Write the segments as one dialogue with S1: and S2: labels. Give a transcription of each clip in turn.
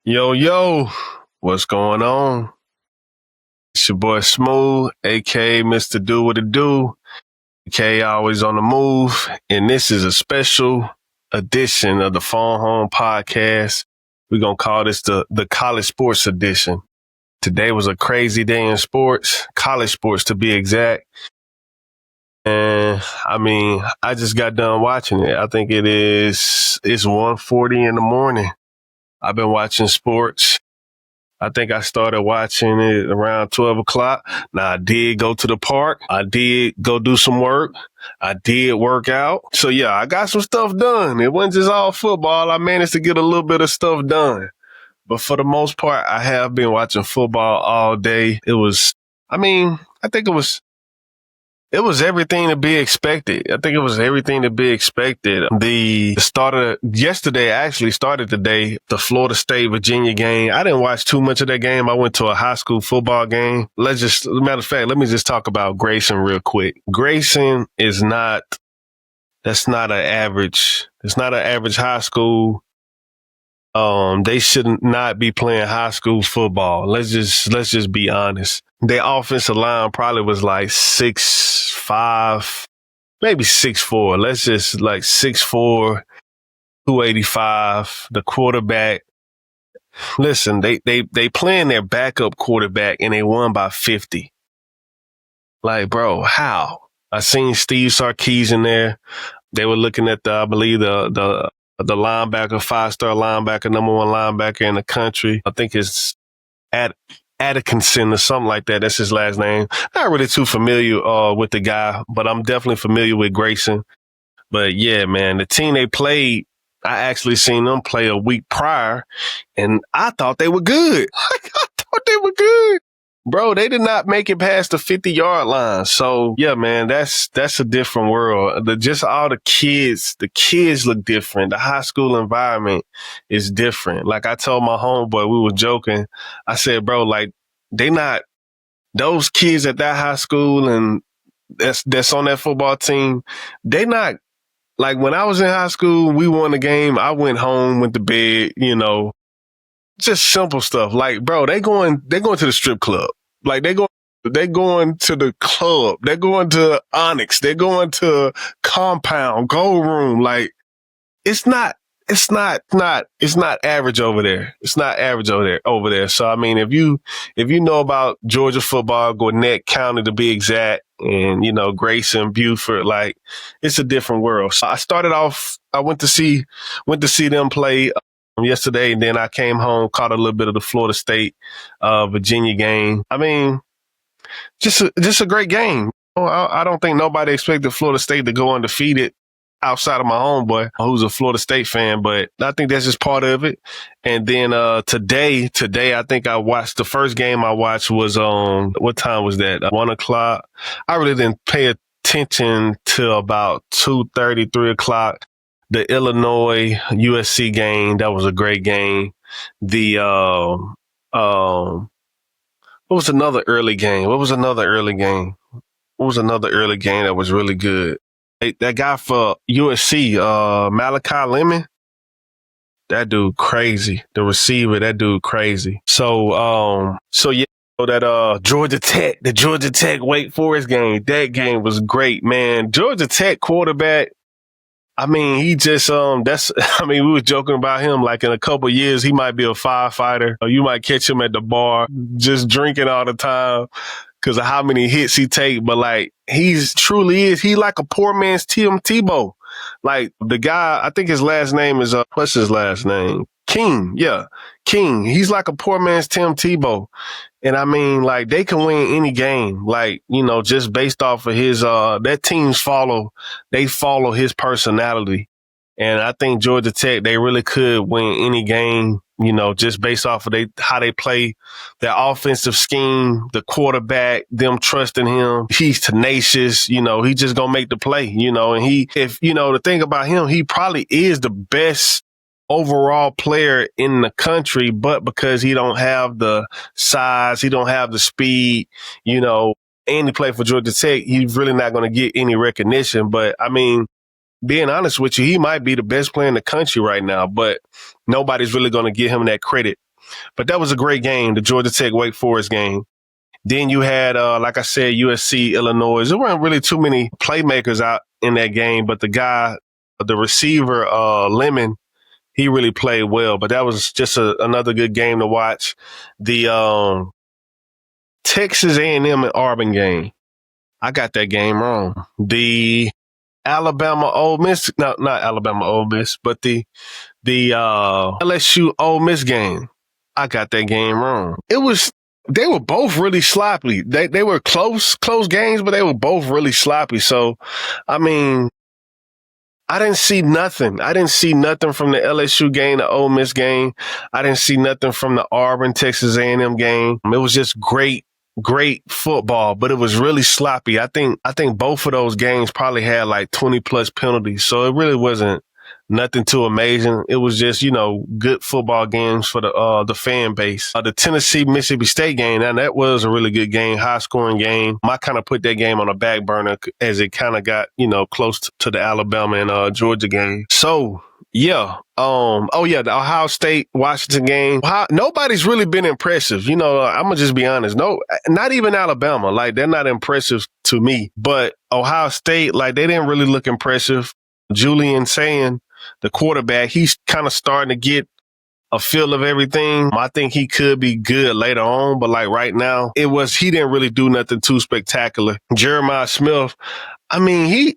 S1: Yo, yo, what's going on? It's your boy Smooth, aka Mr. Do What It Do, aka Always on the Move. And this is a special edition of the Phone Home Podcast. We're going to call this the College Sports Edition. Today was a crazy day in sports, college sports to be exact. And I just got done watching it. I think it's 1:40 in the morning. I've been watching sports. I think I started watching it around 12 o'clock. Now, I did go to the park. I did go do some work. I did work out. So, yeah, I got some stuff done. It wasn't just all football. I managed to get a little bit of stuff done. But for the most part, I have been watching football all day. I think it was everything to be expected. I think it was everything to be expected. Yesterday actually started today, the Florida State-Virginia game. I didn't watch too much of that game. I went to a high school football game. Let me just talk about Grayson real quick. Grayson it's not an average high school. They should not be playing high school football. Let's just be honest. Their offensive line probably was like 6'5", maybe 6'4". Let's just like 6'4", 285. The quarterback. Listen, they playing their backup quarterback and they won by 50. Like, bro, how? I seen Steve Sarkisian there. They were looking at the linebacker, 5-star linebacker, number one linebacker in the country. I think it's Atkinson or something like that. That's his last name. Not really too familiar with the guy, but I'm definitely familiar with Grayson. But yeah, man, the team they played, I actually seen them play a week prior, and I thought they were good. I thought they were good. Bro, they did not make it past the 50-yard line. So, yeah, man, that's a different world. Just all the kids look different. The high school environment is different. Like I told my homeboy, we were joking. I said, bro, like those kids at that high school and that's on that football team, they not, like when I was in high school, we won the game. I went home, went to bed, just simple stuff. Like, bro, they going to the strip club. Like they going to the club. They're going to Onyx. They're going to Compound, Gold Room. Like it's not average over there. It's not average over there. So I mean, if you know about Georgia football, Gwinnett County to be exact, and Grayson, Buford, like it's a different world. So I went to see them play yesterday, and then I came home, caught a little bit of the Florida State, Virginia game. I mean, just a great game. I don't think nobody expected Florida State to go undefeated outside of my homeboy, who's a Florida State fan, but I think that's just part of it. And then today, I think I watched the first game I watched was on, what time was that? 1 o'clock. I really didn't pay attention till about 2:30, 3 o'clock. The Illinois USC game, that was a great game. What was another early game? What was another early game that was really good? That guy for USC, Malachi Lemon, that dude crazy. The receiver, that dude crazy. So yeah, that the Georgia Tech Wake Forest game, that game was great, man. Georgia Tech quarterback, I mean, he just, we were joking about him, like in a couple of years, he might be a firefighter, or you might catch him at the bar, just drinking all the time because of how many hits he take. But like, he like a poor man's Tim Tebow. Like the guy, I think his last name is, what's his last name? King. Yeah. King. He's like a poor man's Tim Tebow. And I mean, like, they can win any game, like, just based off of his, that teams follow his personality. And I think Georgia Tech, they really could win any game, just based off of how they play their offensive scheme, the quarterback, them trusting him. He's tenacious, he just gonna make the play, and the thing about him, he probably is the best overall player in the country, but because he don't have the size, he don't have the speed, and he played for Georgia Tech, he's really not going to get any recognition. But I mean, being honest with you, he might be the best player in the country right now, but nobody's really going to give him that credit. But that was a great game, the Georgia Tech Wake Forest game. Then you had, like I said, USC, Illinois. There weren't really too many playmakers out in that game, but the receiver, Lemon, he really played well. But that was just another good game to watch. The Texas A&M and Auburn game, I got that game wrong. The Alabama Ole Miss, no, not Alabama Ole Miss, but the LSU Ole Miss game, I got that game wrong. They were both really sloppy. They were close games, but they were both really sloppy. So, I mean, I didn't see nothing. I didn't see nothing from the LSU game, the Ole Miss game. I didn't see nothing from the Auburn, Texas A&M game. It was just great football, but it was really sloppy. I think both of those games probably had like 20 plus penalties. So it really wasn't nothing too amazing. It was just, good football games for the fan base. The Tennessee-Mississippi State game, and that was a really good game, high-scoring game. I kind of put that game on a back burner as it kind of got, close to the Alabama and Georgia game. So, yeah. The Ohio State-Washington game. Nobody's really been impressive. I'm going to just be honest. No, not even Alabama. Like, they're not impressive to me. But Ohio State, like, they didn't really look impressive. Julian saying, the quarterback, he's kind of starting to get a feel of everything. I think he could be good later on, but like right now, he didn't really do nothing too spectacular. Jeremiah Smith, he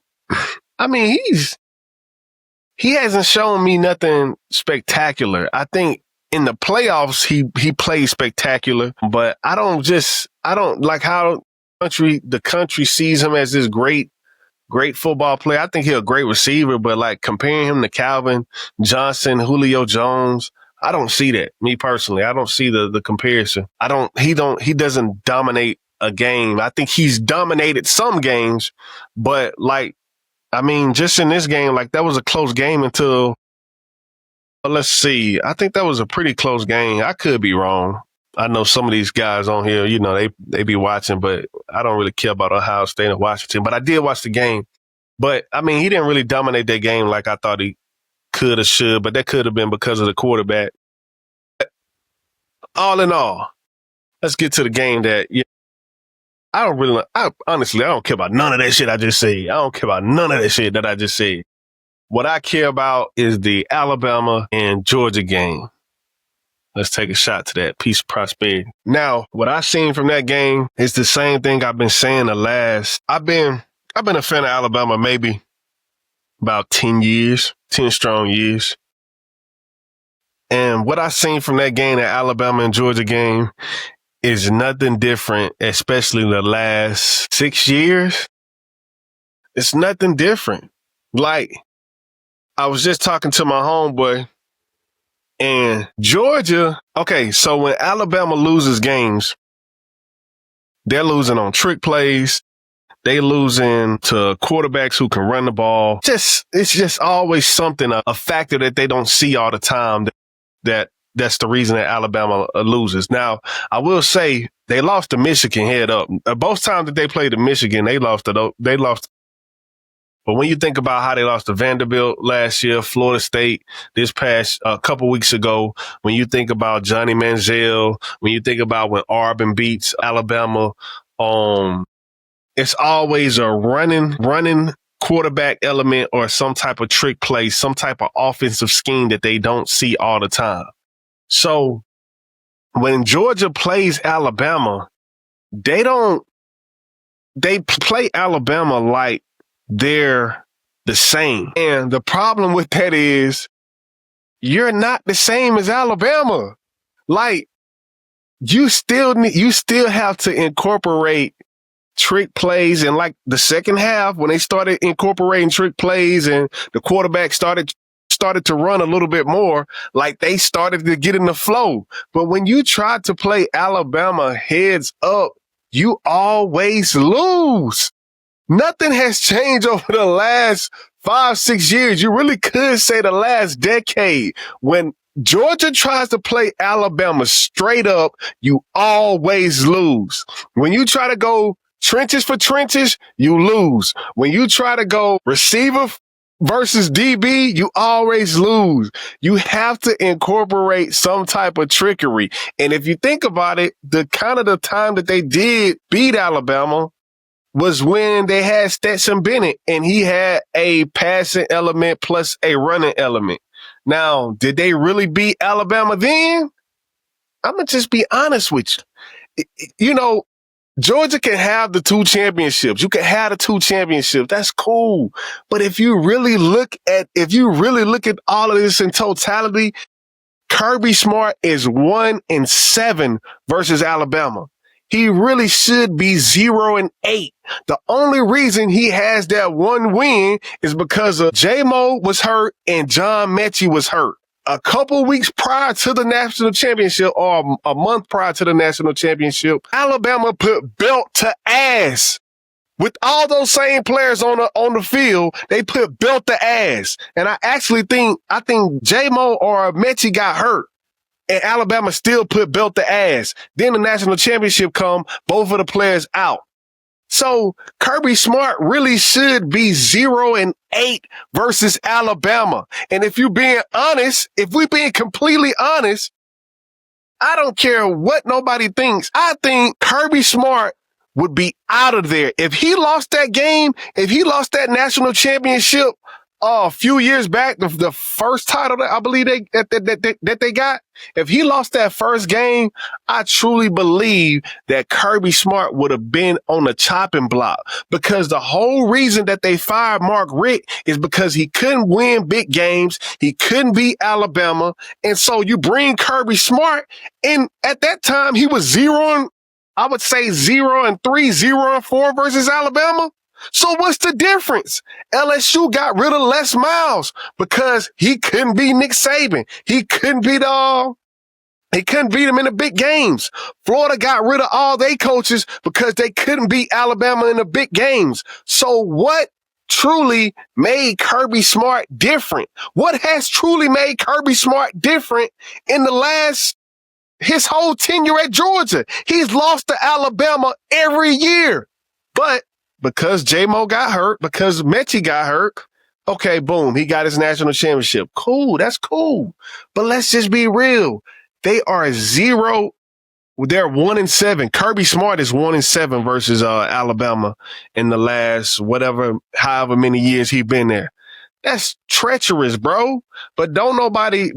S1: hasn't shown me nothing spectacular. I think in the playoffs, he played spectacular, but I don't like how the country sees him as this great football player. I think he's a great receiver, but like comparing him to Calvin Johnson, Julio Jones, I don't see that. Me personally, I don't see the comparison. He doesn't dominate a game. I think he's dominated some games, but just in this game, like that was a close game until, let's see. I think that was a pretty close game. I could be wrong. I know some of these guys on here, they be watching, but I don't really care about Ohio State and Washington. But I did watch the game. But, he didn't really dominate that game like I thought he could or should, but that could have been because of the quarterback. All in all, let's get to the game that honestly, I don't care about none of that shit I just said. I don't care about none of that shit that I just said. What I care about is the Alabama and Georgia game. Let's take a shot to that. Peace and prosperity. Now, what I've seen from that game is the same thing I've been saying I've been a fan of Alabama maybe about 10 years, 10 strong years. And what I've seen from that game, the Alabama and Georgia game, is nothing different, especially in the last 6 years. It's nothing different. Like, I was just talking to my homeboy, and Georgia, okay, so when Alabama loses games, they're losing on trick plays. They losing to quarterbacks who can run the ball. It's just always something, a factor that they don't see all the time. That's the reason that Alabama loses. Now, I will say they lost to Michigan head up. Both times that they played to Michigan, they lost. But when you think about how they lost to Vanderbilt last year, Florida State this past a couple weeks ago, when you think about Johnny Manziel, when you think about when Auburn beats Alabama, it's always a running quarterback element or some type of trick play, some type of offensive scheme that they don't see all the time. So when Georgia plays Alabama, they play Alabama like they're the same. And the problem with that is you're not the same as Alabama. Like, you still have to incorporate trick plays. And like the second half, when they started incorporating trick plays and the quarterback started to run a little bit more, like they started to get in the flow. But when you try to play Alabama heads up, you always lose. Nothing has changed over the last 5-6 years. You really could say the last decade. When Georgia tries to play Alabama straight up, you always lose. When you try to go trenches for trenches, you lose. When you try to go receiver versus DB, you always lose. You have to incorporate some type of trickery. And if you think about it, the time that they did beat Alabama was when they had Stetson Bennett and he had a passing element plus a running element. Now, did they really beat Alabama then? I'm going to just be honest with you. You know, Georgia can have the 2 championships. You can have the 2 championships. That's cool. But if you really look at all of this in totality, Kirby Smart is 1-7 versus Alabama. He really should be 0-8. The only reason he has that one win is because of J-Mo was hurt and John Mechie was hurt. A couple weeks prior to the national championship, or a month prior to the national championship, Alabama put belt to ass. With all those same players on the field, they put belt to ass. And I think J-Mo or Mechie got hurt. And Alabama still put belt to ass. Then the national championship come, both of the players out. So Kirby Smart really should be 0-8 versus Alabama. And if we're being completely honest, I don't care what nobody thinks. I think Kirby Smart would be out of there. If he lost that game, if he lost that national championship a few years back, the first title that I believe that they got, if he lost that first game, I truly believe that Kirby Smart would have been on the chopping block, because the whole reason that they fired Mark Richt is because he couldn't win big games. He couldn't beat Alabama. And so you bring Kirby Smart, and at that time he was 0-3, 0-4 versus Alabama. So what's the difference? LSU got rid of Les Miles because he couldn't beat Nick Saban. He couldn't beat him in the big games. Florida got rid of all their coaches because they couldn't beat Alabama in the big games. So what truly made Kirby Smart different? What has truly made Kirby Smart different in his whole tenure at Georgia? He's lost to Alabama every year. But because J-Mo got hurt, because Mechie got hurt, okay, boom, he got his national championship. Cool, that's cool. But let's just be real. They are 0. They're 1-7. Kirby Smart is 1-7 versus Alabama in the last however many years he's been there. That's treacherous, bro. But don't nobody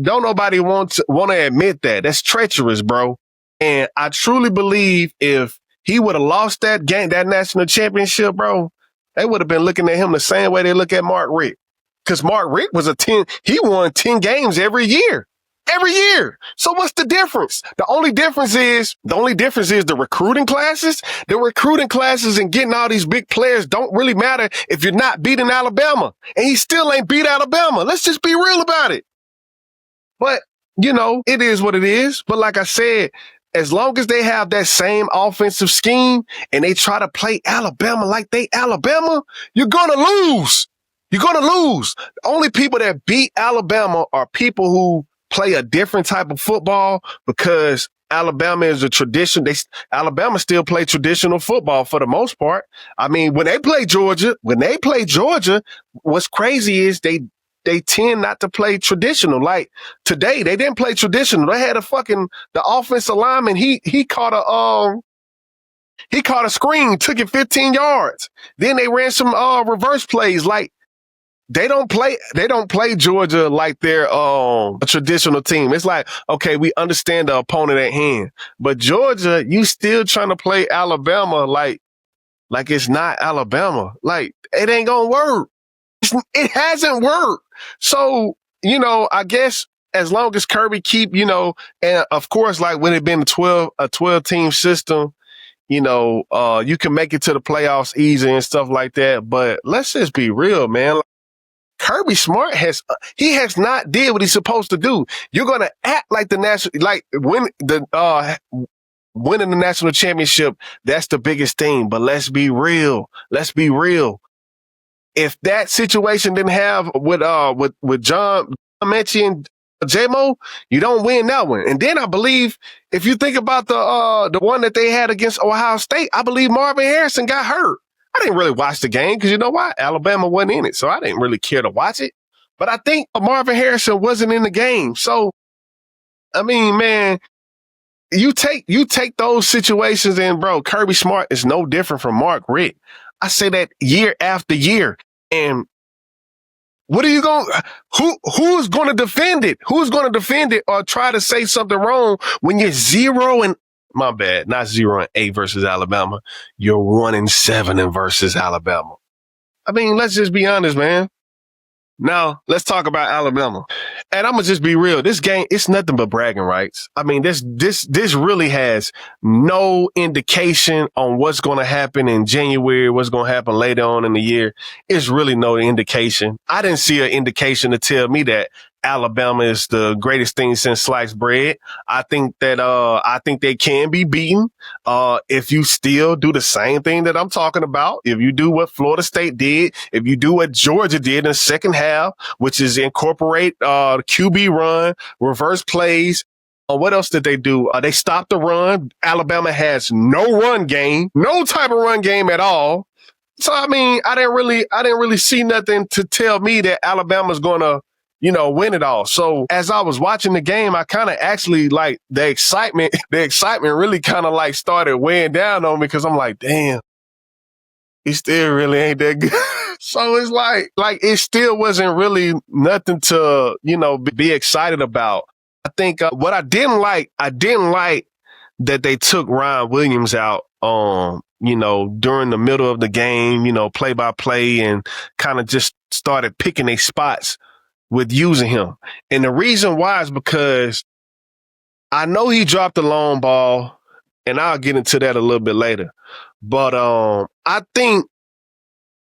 S1: want to admit that. That's treacherous, bro. And I truly believe if he would have lost that game, that national championship, bro, they would have been looking at him the same way they look at Mark Richt. Because Mark Richt he won 10 games every year. Every year. So what's the difference? The only difference is the recruiting classes. The recruiting classes and getting all these big players don't really matter if you're not beating Alabama. And he still ain't beat Alabama. Let's just be real about it. But, it is what it is. But like I said, as long as they have that same offensive scheme and they try to play Alabama like they Alabama, you're going to lose. You're going to lose. The only people that beat Alabama are people who play a different type of football, because Alabama is a tradition. Alabama still play traditional football for the most part. I mean, when they play Georgia, what's crazy is they tend not to play traditional. Like today, they didn't play traditional. They had the offensive lineman. He caught a screen, took it 15 yards. Then they ran some reverse plays. Like they don't play Georgia like they're a traditional team. It's like, okay, we understand the opponent at hand, but Georgia, you still trying to play Alabama like it's not Alabama. Like it ain't gonna work. It hasn't worked. So, I guess as long as Kirby keep, and of course, like when it been a 12 team system, you can make it to the playoffs easy and stuff like that. But let's just be real, man. Kirby Smart has not did what he's supposed to do. You're going to act like winning the national championship. That's the biggest thing. But let's be real. If that situation didn't have with John Mechie and J-Mo, you don't win that one. And then I believe if you think about the one that they had against Ohio State, I believe Marvin Harrison got hurt. I didn't really watch the game because you know why? Alabama wasn't in it, so I didn't really care to watch it. But I think Marvin Harrison wasn't in the game. So, I mean, man, you take those situations and, bro, Kirby Smart is no different from Mark Richt. I say that year after year. And what are you going who's going to defend it? Who's going to defend it or try to say something wrong when you're 0-8 versus Alabama. You're 1-7 versus Alabama. I mean, let's just be honest, man. Now, let's talk about Alabama. And I'm going to just be real. This game, it's nothing but bragging rights. I mean, this really has no indication on what's going to happen in January, what's going to happen later on in the year. It's really no indication. I didn't see an indication to tell me that Alabama is the greatest thing since sliced bread. I think they can be beaten if you still do the same thing that I'm talking about. If you do what Florida State did, if you do what Georgia did in the second half, which is incorporate QB run, reverse plays. What else did they do? They stopped the run. Alabama has no run game, no type of run game at all. So I mean, I didn't really see nothing to tell me that Alabama's gonna win it all. So as I was watching the game, I kind of actually like the excitement really kind of like started weighing down on me because I'm like, damn, he still really ain't that good. So it's like it still wasn't really nothing to, be excited about. I think what I didn't like that they took Ryan Williams out, during the middle of the game, play by play and kind of just started picking their spots with using him. And the reason why is because I know he dropped the long ball, and I'll get into that a little bit later. But I think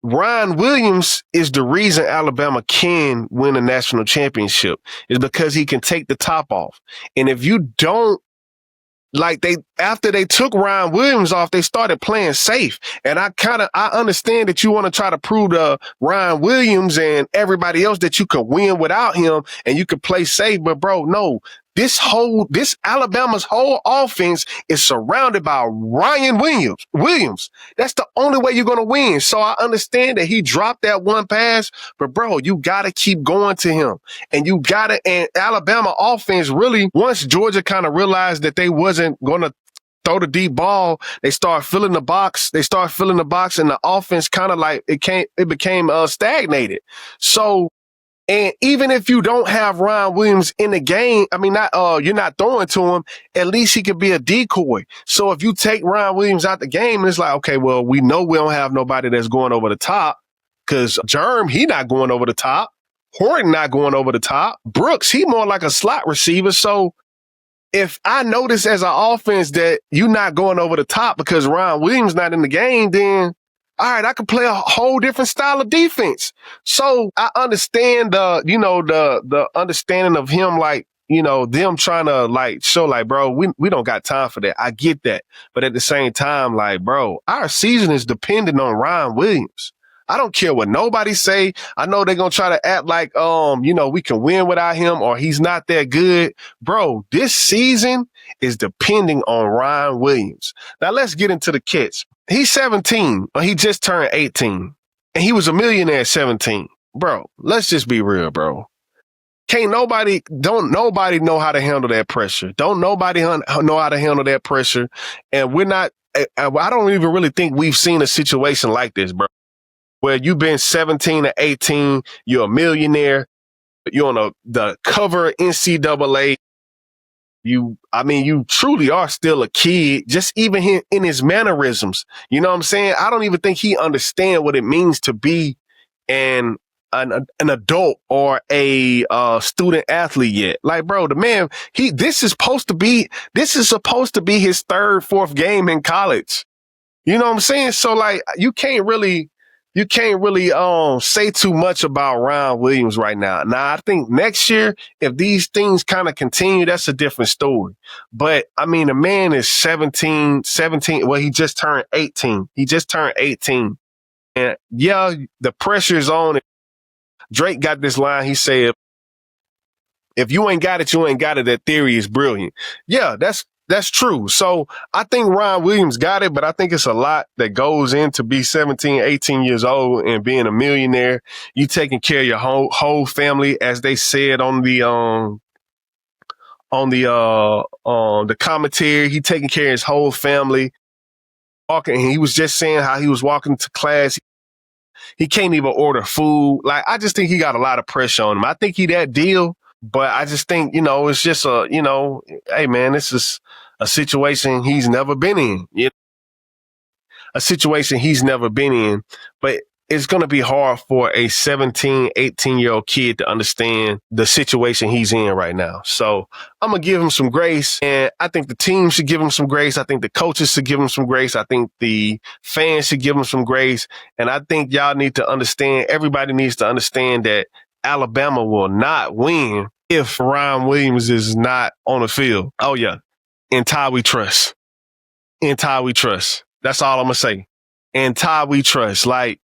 S1: Ryan Williams is the reason Alabama can win a national championship, is because he can take the top off. And if you don't, after they took Ryan Williams off, they started playing safe. And I understand that you want to try to prove to Ryan Williams and everybody else that you can win without him and you can play safe. But bro, no, this Alabama's whole offense is surrounded by Ryan Williams. That's the only way you're going to win. So I understand that he dropped that one pass, but bro, you got to keep going to him. And Alabama offense really, once Georgia kind of realized that they wasn't going to throw the deep ball, they start filling the box. And the offense kind of like it became stagnated. So, and even if you don't have Ryan Williams in the game, I mean, you're not throwing to him, at least he could be a decoy. So if you take Ryan Williams out the game, it's like, okay, well, we know we don't have nobody that's going over the top because Germ, he not going over the top. Horton not going over the top. Brooks, he more like a slot receiver. So if I notice as an offense that you're not going over the top because Ryan Williams not in the game, then all right, I could play a whole different style of defense. So I understand the understanding of him, them trying to show bro, we don't got time for that. I get that. But at the same time, bro, our season is dependent on Ryan Williams. I don't care what nobody say. I know they're going to try to act like, we can win without him or he's not that good. Bro, this season is depending on Ryan Williams. Now let's get into the kits. He's 17, or he just turned 18, and he was a millionaire at 17. Bro, let's just be real, bro. Don't nobody know how to handle that pressure. Don't nobody know how to handle that pressure. And I don't even really think we've seen a situation like this, bro, where you've been 17 to 18, you're a millionaire, you're on the cover of NCAA. You truly are still a kid, just even in his mannerisms. You know what I'm saying? I don't even think he understands what it means to be an adult or a student athlete yet. Bro, the man, this is supposed to be his third, fourth game in college. You know what I'm saying? So you can't really say too much about Ryan Williams right now. Now, I think next year, if these things kind of continue, that's a different story. But I mean, the man is 17. Well, he just turned 18. And yeah, the pressure is on. Drake got this line. He said, if you ain't got it, you ain't got it. That theory is brilliant. Yeah, that's That's true. So I think Ryan Williams got it, but I think it's a lot that goes into be 17, 18 years old and being a millionaire. You taking care of your whole family, as they said on the commentary. He taking care of his whole family. Walking, he was just saying how he was walking to class. He can't even order food. Like, I just think he got a lot of pressure on him. I think he that deal, but I just think, it's just hey man, this is a situation he's never been in. A situation he's never been in, but it's going to be hard for a 17, 18-year-old kid to understand the situation he's in right now. So I'm going to give him some grace, and I think the team should give him some grace. I think the coaches should give him some grace. I think the fans should give him some grace. And I think y'all need to understand, everybody needs to understand that Alabama will not win if Ryan Williams is not on the field. Oh, yeah. In Ty we trust. In Ty we trust. That's all I'm going to say. In Ty we trust. Like,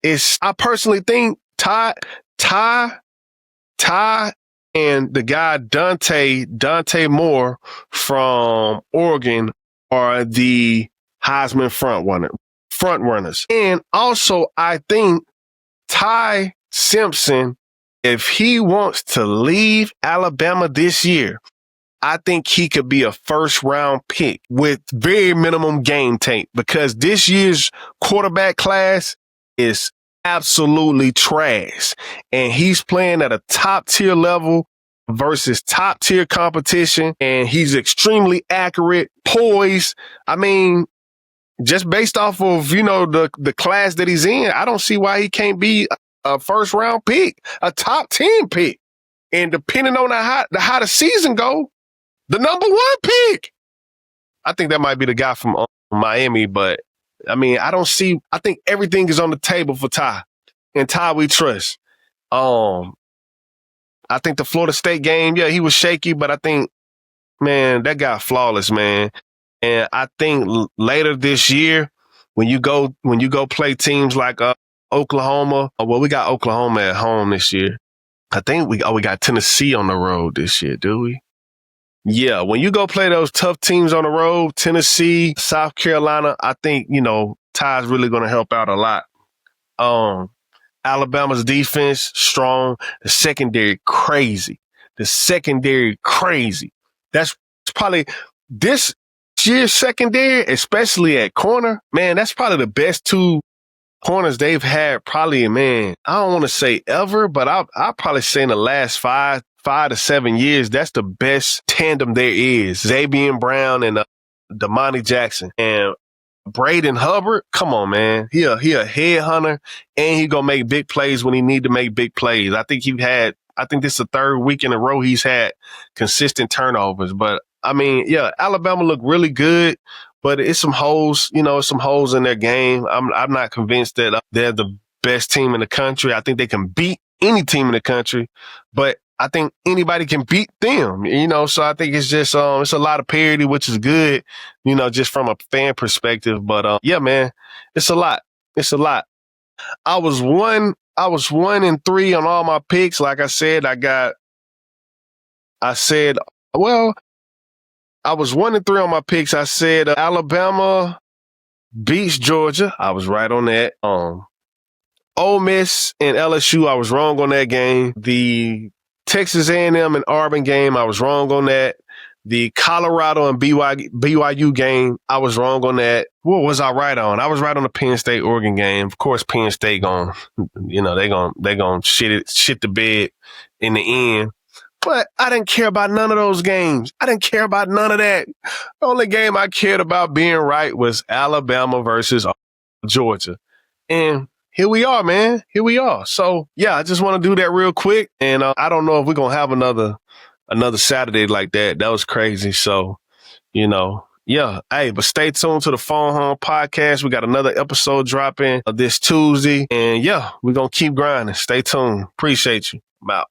S1: I personally think Ty and the guy Dante Moore from Oregon are the Heisman front runners. And also, I think Ty Simpson, if he wants to leave Alabama this year, I think he could be a first-round pick with very minimum game tape, because this year's quarterback class is absolutely trash. And he's playing at a top-tier level versus top-tier competition, and he's extremely accurate, poised. I mean, just based off of, the class that he's in, I don't see why he can't be a first-round pick, a top 10 pick. And depending on how the season go, the number 1 pick. I think that might be the guy from Miami, but I mean, I think everything is on the table for Ty. And Ty we trust. I think the Florida State game, yeah, he was shaky, but I think, man, that guy flawless, man. And I think later this year, when you go play teams like Oklahoma, we got Oklahoma at home this year. I think we got Tennessee on the road this year, do we? Yeah, when you go play those tough teams on the road, Tennessee, South Carolina, I think, Ty's really going to help out a lot. Alabama's defense, strong. The secondary, crazy. That's probably this year's secondary, especially at corner. Man, that's probably the best 2 corners they've had probably, man, I don't want to say ever, but I'll probably say in the last 5 to 7 years, that's the best tandem there is. Xavier Brown and Damani Jackson. And Braden Hubbard, come on, man. He a headhunter, and he gonna make big plays when he need to make big plays. I think this is the 3rd week in a row he's had consistent turnovers. But I mean, yeah, Alabama looked really good, but it's some holes, some holes in their game. I'm not convinced that they're the best team in the country. I think they can beat any team in the country, but I think anybody can beat them, so I think it's just, it's a lot of parity, which is good, just from a fan perspective. But, yeah, man, it's a lot. I was 1-3 on all my picks. Like I said, I was 1-3 on my picks. I said Alabama beats Georgia. I was right on that. Ole Miss and LSU, I was wrong on that game. The Texas A&M and Auburn game, I was wrong on that. The Colorado and BYU game, I was wrong on that. What was I right on? I was right on the Penn State Oregon game. Of course, Penn State they gonna shit the bed in the end. But I didn't care about none of those games. I didn't care about none of that. The only game I cared about being right was Alabama versus Georgia. And here we are, man. Here we are. So, yeah, I just want to do that real quick. And I don't know if we're going to have another Saturday like that. That was crazy. So, yeah. Hey, but stay tuned to the Phone Home Podcast. We got another episode dropping this Tuesday. And, yeah, we're going to keep grinding. Stay tuned. Appreciate you. I'm out.